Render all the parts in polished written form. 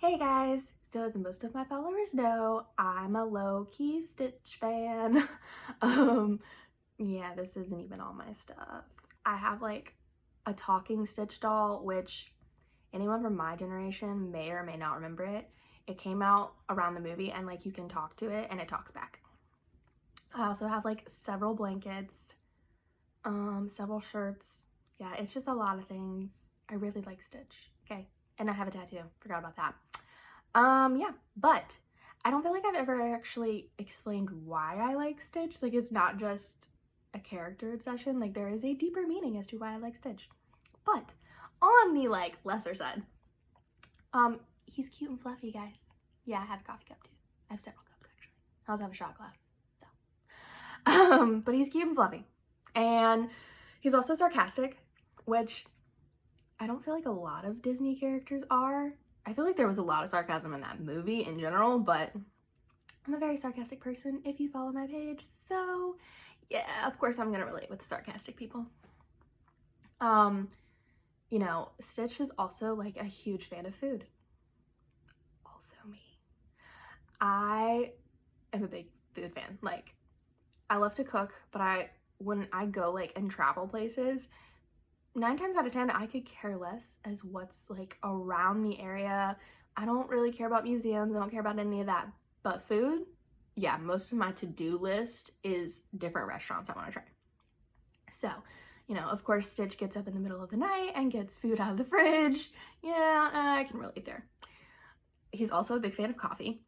Hey guys! So as most of my followers know, I'm a low-key Stitch fan. um, yeah, this isn't even all my stuff. I have like a talking Stitch doll, which anyone from my generation may or may not remember it. It came out around the movie and like you can talk to it and it talks back. I also have like several blankets, several shirts. Yeah, it's just a lot of things. I really like Stitch. Okay. And I have a tattoo. Forgot about that. Yeah, but I don't feel like I've ever actually explained why I like Stitch. Like, it's not just a character obsession. Like, there is a deeper meaning as to why I like Stitch. But on the like lesser side, he's cute and fluffy, guys. Yeah, I have a coffee cup too. I have several cups actually. I also have a shot glass. But he's cute and fluffy, and he's also sarcastic, which I don't feel like a lot of Disney characters are. I feel like there was a lot of sarcasm in that movie in general, but I'm a very sarcastic person if you follow my page. So yeah, of course I'm gonna relate with sarcastic people. Stitch is also like a huge fan of food. Also me. I am a big food fan. Like, I love to cook, but when I go like and travel places, 9 times out of 10, I could care less as what's like around the area. I don't really care about museums. I don't care about any of that. But food, yeah, most of my to-do list is different restaurants I want to try. So, of course, Stitch gets up in the middle of the night and gets food out of the fridge. Yeah, I can relate there. He's also a big fan of coffee.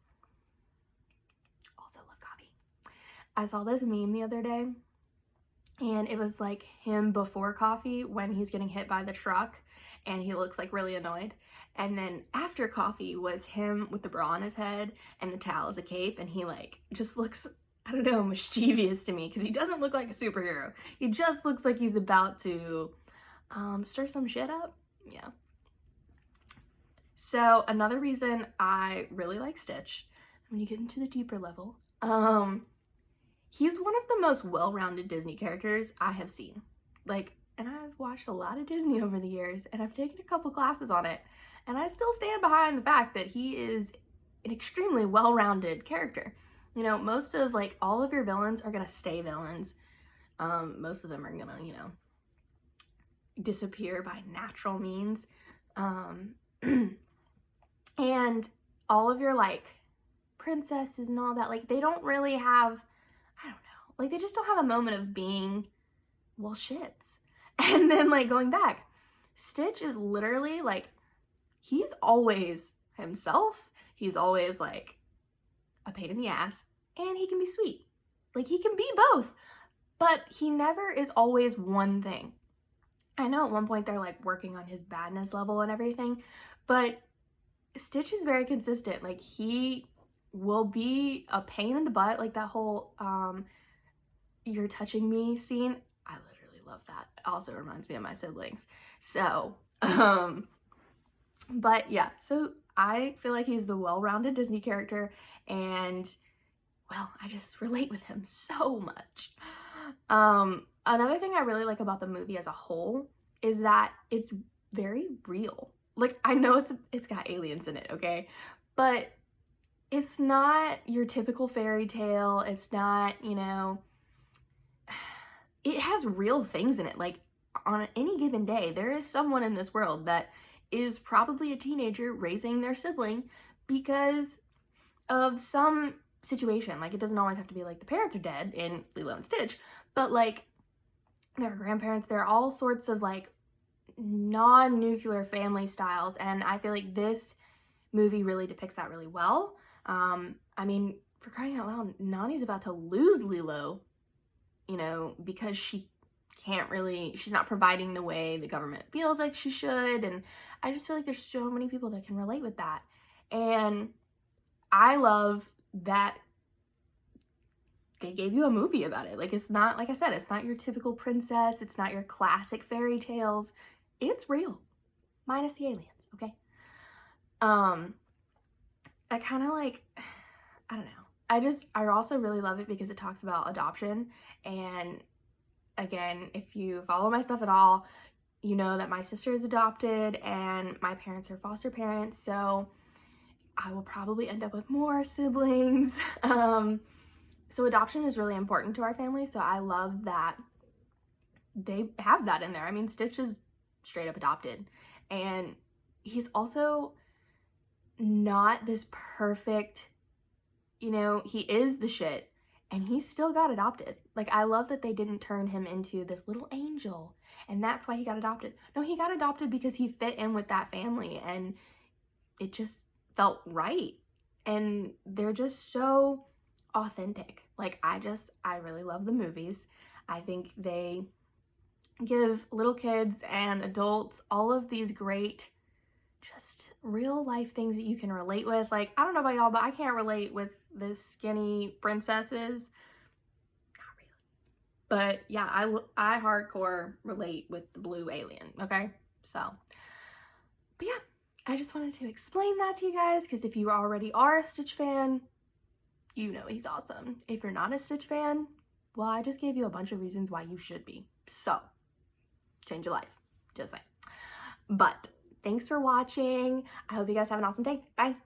Also love coffee. I saw this meme the other day, and it was like him before coffee when he's getting hit by the truck and he looks like really annoyed, and then after coffee was him with the bra on his head and the towel as a cape, and he like just looks, I don't know, mischievous to me because he doesn't look like a superhero. He just looks like he's about to stir some shit up. Yeah. So another reason I really like Stitch, when you get into the deeper level, he's one of the most well-rounded Disney characters I have seen. Like, and I've watched a lot of Disney over the years, and I've taken a couple classes on it, and I still stand behind the fact that he is an extremely well-rounded character. Most of like all of your villains are gonna stay villains. Most of them are gonna, disappear by natural means. Um, and all of your like princesses and all that, like they don't really have, I don't know, like they just don't have a moment of being, well, shits. And then like going back, Stitch is literally like, he's always himself. He's always like a pain in the ass, and he can be sweet. Like he can be both, but he never is always one thing. I know at one point they're like working on his badness level and everything, but Stitch is very consistent. Like he will be a pain in the butt, like that whole you're touching me scene. I literally love that. It also reminds me of my siblings. So, but yeah, so I feel like he's the well-rounded Disney character, and well, I just relate with him so much. Another thing I really like about the movie as a whole is that it's very real. Like, I know it's got aliens in it, okay? But it's not your typical fairy tale. It's not, it has real things in it. Like, on any given day, there is someone in this world that is probably a teenager raising their sibling because of some situation. Like, it doesn't always have to be like the parents are dead in Lilo and Stitch, but like their grandparents, there are all sorts of like non-nuclear family styles, and I feel like this movie really depicts that really well. I mean, for crying out loud, Nani's about to lose Lilo, because she's not providing the way the government feels like she should, and I just feel like there's so many people that can relate with that, and I love that they gave you a movie about it. Like, it's not, like I said, it's not your typical princess, it's not your classic fairy tales. It's real, minus the aliens, okay? I kind of like, I don't know. I also really love it because it talks about adoption. And again, if you follow my stuff at all, you know that my sister is adopted and my parents are foster parents. So I will probably end up with more siblings. So adoption is really important to our family. So I love that they have that in there. I mean, Stitch is straight up adopted. And he's also not this perfect, you know, he is the shit and he still got adopted. Like, I love that they didn't turn him into this little angel and that's why he got adopted. No, he got adopted because he fit in with that family and it just felt right. And they're just so authentic. Like, I really love the movies. I think they give little kids and adults all of these great, just real life things that you can relate with. Like, I don't know about y'all, but I can't relate with the skinny princesses. Not really. But yeah, I hardcore relate with the blue alien, okay? So, but yeah, I just wanted to explain that to you guys because if you already are a Stitch fan, you know he's awesome. If you're not a Stitch fan, well, I just gave you a bunch of reasons why you should be. So, change your life. Just saying. But thanks for watching. I hope you guys have an awesome day. Bye.